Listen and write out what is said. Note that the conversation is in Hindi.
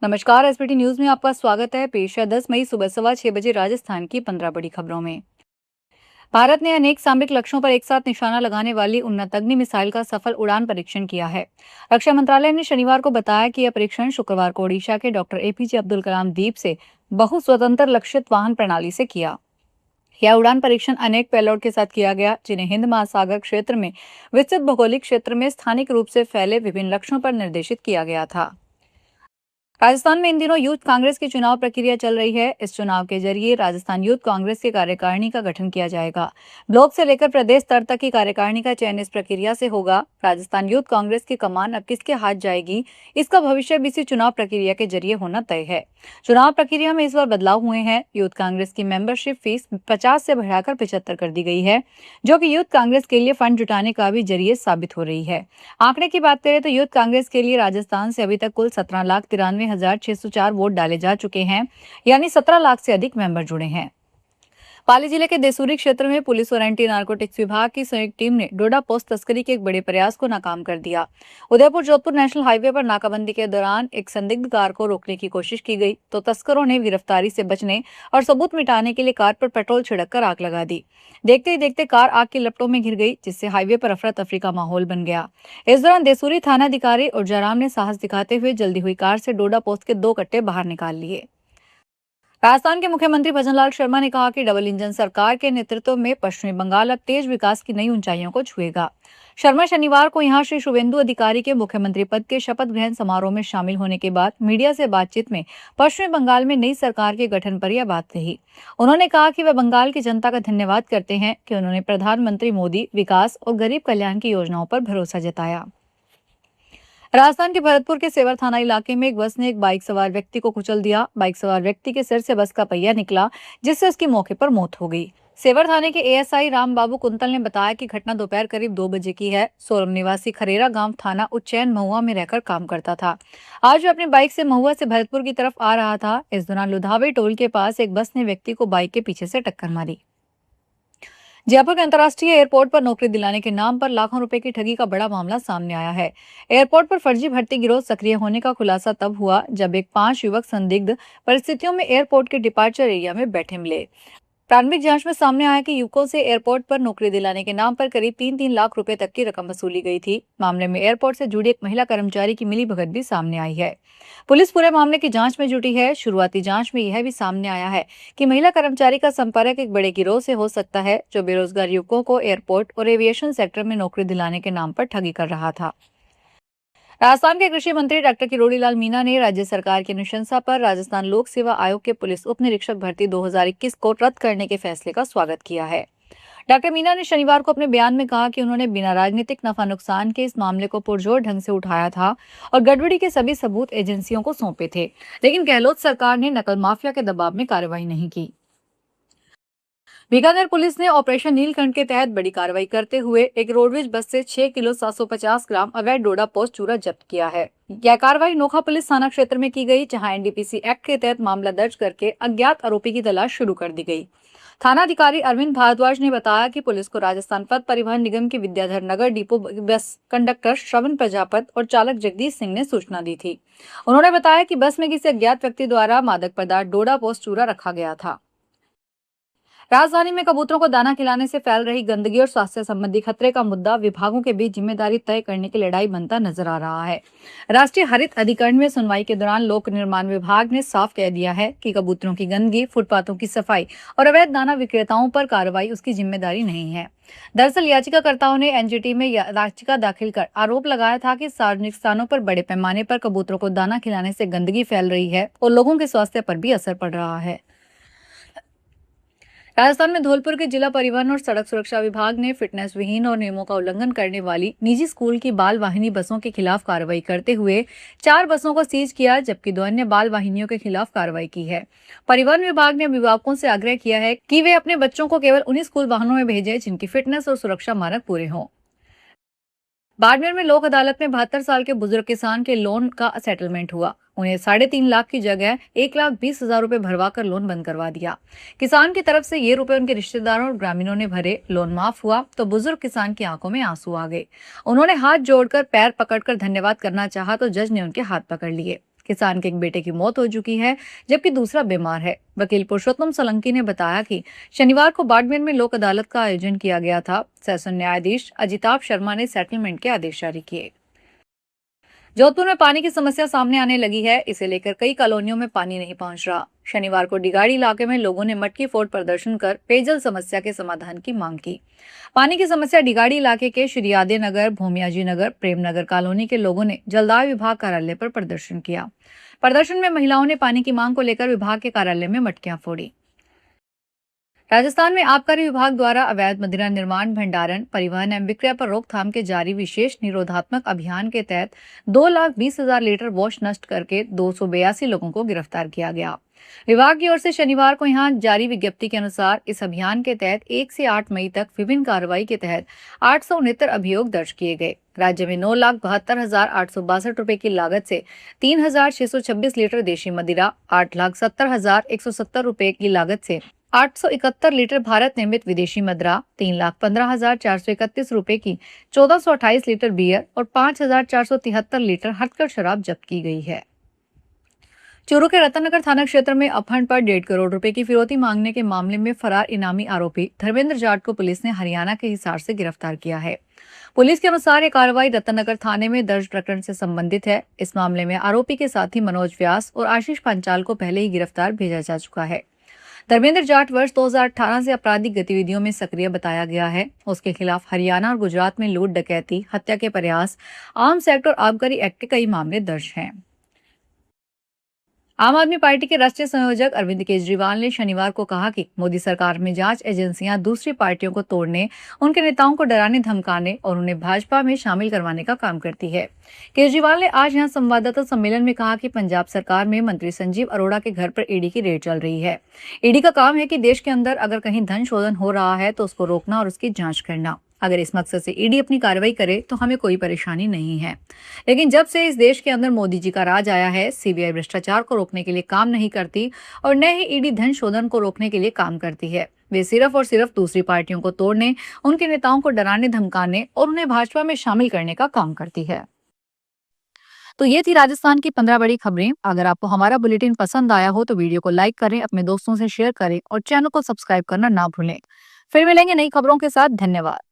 नमस्कार। एसबीटी न्यूज में आपका स्वागत है। पेश है 10 मई सुबह 6:15 राजस्थान की 15 बड़ी खबरों में। भारत ने अनेक सामरिक लक्ष्यों पर एक साथ निशाना लगाने वाली उन्नत अग्नि मिसाइल का सफल उड़ान परीक्षण किया है। रक्षा मंत्रालय ने शनिवार को बताया कि यह परीक्षण शुक्रवार को ओडिशा के डॉक्टर एपीजे अब्दुल कलाम द्वीप से बहु स्वतंत्र लक्षित वाहन प्रणाली से किया। यह उड़ान परीक्षण अनेक पेलोड के साथ किया गया, जिन्हें हिंद महासागर क्षेत्र में विस्तृत भौगोलिक क्षेत्र में स्थानिक रूप से फैले विभिन्न लक्ष्यों पर निर्देशित किया गया था। राजस्थान में इन दिनों यूथ कांग्रेस की चुनाव प्रक्रिया चल रही है। इस चुनाव के जरिए राजस्थान यूथ कांग्रेस की कार्यकारिणी का गठन किया जाएगा। ब्लॉक से लेकर प्रदेश स्तर तक की कार्यकारिणी का चयन इस प्रक्रिया से होगा। राजस्थान यूथ कांग्रेस की कमान अब किसके हाथ जाएगी, इसका भविष्य भी इसी चुनाव प्रक्रिया के जरिए होना तय है। चुनाव प्रक्रिया में इस बार बदलाव हुए हैं। यूथ कांग्रेस की मेंबरशिप फीस 50 से बढ़ाकर 75 कर दी गई है, जो कि यूथ कांग्रेस के लिए फंड जुटाने का भी जरिए साबित हो रही है। आंकड़े की बात करें तो यूथ कांग्रेस के लिए राजस्थान से अभी तक कुल 17,93,604 वोट डाले जा चुके हैं, यानी 17 लाख से अधिक मेंबर जुड़े हैं। पाली जिले के देसूरी क्षेत्र में पुलिस और एंटी नारकोटिक्स विभाग की संयुक्त टीम ने डोडा पोस्ट तस्करी के एक बड़े प्रयास को नाकाम कर दिया। उदयपुर जोधपुर नेशनल हाईवे पर नाकाबंदी के दौरान एक संदिग्ध कार को रोकने की कोशिश की गई तो तस्करों ने गिरफ्तारी से बचने और सबूत मिटाने के लिए कार पर पेट्रोल छिड़ककर आग लगा दी। देखते ही देखते कार आग की लपटों में घिर गई, जिससे हाईवे पर अफरा तफरी का माहौल बन गया। इस दौरान देसूरी थानाधिकारी और जयराम ने साहस दिखाते हुए जल्दी हुई कार से डोडा पोस्ट के 2 कट्टे बाहर निकाल लिए। राजस्थान के मुख्यमंत्री भजनलाल शर्मा ने कहा कि डबल इंजन सरकार के नेतृत्व में पश्चिमी बंगाल अब तेज विकास की नई ऊंचाइयों को छुएगा। शर्मा शनिवार को यहां श्री शुभेंदु अधिकारी के मुख्यमंत्री पद के शपथ ग्रहण समारोह में शामिल होने के बाद मीडिया से बातचीत में पश्चिमी बंगाल में नई सरकार के गठन पर यह बात कही। उन्होंने कहा कि वे बंगाल की जनता का धन्यवाद करते हैं कि उन्होंने प्रधानमंत्री मोदी विकास और गरीब कल्याण की योजनाओं पर भरोसा जताया। राजस्थान के भरतपुर के सेवर थाना इलाके में एक बस ने एक बाइक सवार व्यक्ति को कुचल दिया। बाइक सवार व्यक्ति के सिर से बस का पहिया निकला, जिससे उसकी मौके पर मौत हो गई। सेवर थाने के एएसआई राम बाबू कुंतल ने बताया कि घटना दोपहर करीब 2 बजे की है। सोरम निवासी खरेरा गांव थाना उज्जैन महुआ में रहकर काम करता था। आज वो अपनी बाइक से महुआ से भरतपुर की तरफ आ रहा था। इस दौरान लुधावे टोल के पास एक बस ने व्यक्ति को बाइक के पीछे से टक्कर मारी। जयपुर के अंतर्राष्ट्रीय एयरपोर्ट पर नौकरी दिलाने के नाम पर लाखों रुपए की ठगी का बड़ा मामला सामने आया है। एयरपोर्ट पर फर्जी भर्ती गिरोह सक्रिय होने का खुलासा तब हुआ जब एक 5 युवक संदिग्ध परिस्थितियों में एयरपोर्ट के डिपार्चर एरिया में बैठे मिले। प्रारंभिक जांच में सामने आया कि युवकों से एयरपोर्ट पर नौकरी दिलाने के नाम पर करीब 3-3 लाख रुपए तक की रकम वसूली गई थी। मामले में एयरपोर्ट से जुड़ी एक महिला कर्मचारी की मिलीभगत भी सामने आई है। पुलिस पूरे मामले की जांच में जुटी है। शुरुआती जांच में यह भी सामने आया है कि महिला कर्मचारी का संपर्क एक बड़े गिरोह से हो सकता है, जो बेरोजगार युवकों को एयरपोर्ट और एविएशन सेक्टर में नौकरी दिलाने के नाम पर ठगी कर रहा था। राजस्थान के कृषि मंत्री डॉक्टर किरोड़ी लाल मीणा ने राज्य सरकार की अनुशंसा पर राजस्थान लोक सेवा आयोग के पुलिस उप निरीक्षक भर्ती 2021 को रद्द करने के फैसले का स्वागत किया है। डॉक्टर मीणा ने शनिवार को अपने बयान में कहा कि उन्होंने बिना राजनीतिक नफा नुकसान के इस मामले को पुरजोर ढंग से उठाया था और गड़बड़ी के सभी सबूत एजेंसियों को सौंपे थे, लेकिन गहलोत सरकार ने नकल माफिया के दबाव में कार्रवाई नहीं की। बीकानेर पुलिस ने ऑपरेशन नीलकंठ के तहत बड़ी कार्रवाई करते हुए एक रोडवेज बस से 6 किलो 750 ग्राम अवैध डोडा पोस्ट चूरा जब्त किया है। यह कार्रवाई नोखा पुलिस थाना क्षेत्र में की गई, जहां एनडीपीसी एक्ट के तहत मामला दर्ज करके अज्ञात आरोपी की तलाश शुरू कर दी गई। थानाधिकारी अरविंद भारद्वाज ने बताया कि पुलिस को राजस्थान पथ परिवहन निगम के Vidyadhar Nagar depot bus conductor श्रवण प्रजापत और चालक जगदीश सिंह ने सूचना दी थी। उन्होंने बताया कि बस में किसी अज्ञात व्यक्ति द्वारा मादक पदार्थ डोडा पोस्ट चूरा रखा गया था। राजधानी में कबूतरों को दाना खिलाने से फैल रही गंदगी और स्वास्थ्य संबंधी खतरे का मुद्दा विभागों के बीच जिम्मेदारी तय करने की लड़ाई बनता नजर आ रहा है। राष्ट्रीय हरित अधिकरण में सुनवाई के दौरान लोक निर्माण विभाग ने साफ कह दिया है कि कबूतरों की गंदगी, फुटपाथों की सफाई और अवैध दाना विक्रेताओं पर कार्रवाई उसकी जिम्मेदारी नहीं है। दरअसल याचिकाकर्ताओं ने एनजीटी में याचिका दाखिल कर आरोप लगाया था कि सार्वजनिक स्थानों पर बड़े पैमाने पर कबूतरों को दाना खिलाने से गंदगी फैल रही है और लोगों के स्वास्थ्य पर भी असर पड़ रहा है। राजस्थान में धौलपुर के जिला परिवहन और सड़क सुरक्षा विभाग ने फिटनेस विहीन और नियमों का उल्लंघन करने वाली निजी स्कूल की बाल वाहिनी बसों के खिलाफ कार्रवाई करते हुए 4 बसों को सीज किया, जबकि 2 अन्य बाल वाहिनियों के खिलाफ कार्रवाई की है। परिवहन विभाग ने अभिभावकों से आग्रह किया है कि वे अपने बच्चों को केवल उन्हीं स्कूल वाहनों में भेजें जिनकी फिटनेस और सुरक्षा मानक पूरे हों। बाड़मेर में लोक अदालत में 72 साल के बुजुर्ग किसान के लोन का सेटलमेंट हुआ। उन्हें 3.5 लाख की जगह 1,20,000 रुपए भरवाकर लोन बंद करवा दिया। किसान की तरफ से ये रुपए उनके रिश्तेदारों और ग्रामीणों ने भरे। लोन माफ हुआ तो बुजुर्ग किसान की आंखों में आंसू आ गए। उन्होंने हाथ जोड़कर पैर पकड़कर धन्यवाद करना चाहा तो जज ने उनके हाथ पकड़ लिए। किसान के एक बेटे की मौत हो चुकी है, जबकि दूसरा बीमार है। वकील पुरुषोत्तम सोलंकी ने बताया कि शनिवार को बाड़मेर में लोक अदालत का आयोजन किया गया था। सेशन न्यायाधीश अजिताभ शर्मा ने सेटलमेंट के आदेश जारी किए। जोधपुर में पानी की समस्या सामने आने लगी है। इसे लेकर कई कॉलोनियों में पानी नहीं पहुंच रहा। शनिवार को डिगाड़ी इलाके में लोगों ने मटकी फोड़ प्रदर्शन कर पेयजल समस्या के समाधान की मांग की। पानी की समस्या डिगाड़ी इलाके के श्रीयादे नगर, भूमियाजी नगर, प्रेमनगर कॉलोनी के लोगों ने जलदाय विभाग कार्यालय पर प्रदर्शन किया। प्रदर्शन में महिलाओं ने पानी की मांग को लेकर विभाग के कार्यालय में मटकियां फोड़ी। राजस्थान में आबकारी विभाग द्वारा अवैध मदिरा निर्माण, भंडारण, परिवहन एवं विक्रय पर रोकथाम के जारी विशेष निरोधात्मक अभियान के तहत 2,20,000 लीटर वॉश नष्ट करके 282 लोगों को गिरफ्तार किया गया। विभाग की ओर से शनिवार को यहां जारी विज्ञप्ति के अनुसार इस अभियान के तहत 1 से 8 मई तक विभिन्न कार्रवाई के तहत 869 अभियोग दर्ज किए गए। राज्य में 9,72,862 रुपए की लागत से 3,626 लीटर देशी मदिरा, 8,70,170 रुपए की लागत से 871 लीटर भारत निर्मित विदेशी मदिरा, 3,15,431 रुपए की 1,428 लीटर बियर और 5,473 लीटर हथकढ़ शराब जब्त की गई है। चूरू के रतननगर थाना क्षेत्र में अपहरण पर 1.5 करोड़ रुपए की फिरौती मांगने के मामले में फरार इनामी आरोपी धर्मेंद्र जाट को पुलिस ने हरियाणा के हिसार से गिरफ्तार किया है। पुलिस के अनुसार ये कार्रवाई रतननगर थाने में दर्ज प्रकरण से संबंधित है। इस मामले में आरोपी के साथी मनोज व्यास और आशीष पंचाल को पहले ही गिरफ्तार भेजा जा चुका है। धर्मेंद्र जाट वर्ष 2018 से आपराधिक गतिविधियों में सक्रिय बताया गया है। उसके खिलाफ हरियाणा और गुजरात में लूट, डकैती, हत्या के प्रयास, आर्म्स एक्ट और आबकारी एक्ट के कई मामले दर्ज हैं। आम आदमी पार्टी के राष्ट्रीय संयोजक अरविंद केजरीवाल ने शनिवार को कहा कि मोदी सरकार में जांच एजेंसियां दूसरी पार्टियों को तोड़ने, उनके नेताओं को डराने, धमकाने और उन्हें भाजपा में शामिल करवाने का काम करती है। केजरीवाल ने आज यहां संवाददाता सम्मेलन में कहा कि पंजाब सरकार में मंत्री संजीव अरोड़ा के घर पर ईडी की रेड चल रही है। ईडी का काम है कि देश के अंदर अगर कहीं धन शोधन हो रहा है तो उसको रोकना और उसकी जांच करना। अगर इस मकसद से ईडी अपनी कार्रवाई करे तो हमें कोई परेशानी नहीं है। लेकिन जब से इस देश के अंदर मोदी जी का राज आया है, सीबीआई भ्रष्टाचार को रोकने के लिए काम नहीं करती और न ही ईडी धन शोधन को रोकने के लिए काम करती है। वे सिर्फ और सिर्फ दूसरी पार्टियों को तोड़ने, उनके नेताओं को डराने, धमकाने और उन्हें भाजपा में शामिल करने का काम करती है। तो ये थी राजस्थान की 15 बड़ी खबरें। अगर आपको हमारा बुलेटिन पसंद आया हो तो वीडियो को लाइक करें, अपने दोस्तों से शेयर करें और चैनल को सब्सक्राइब करना ना भूलें। फिर मिलेंगे नई खबरों के साथ। धन्यवाद।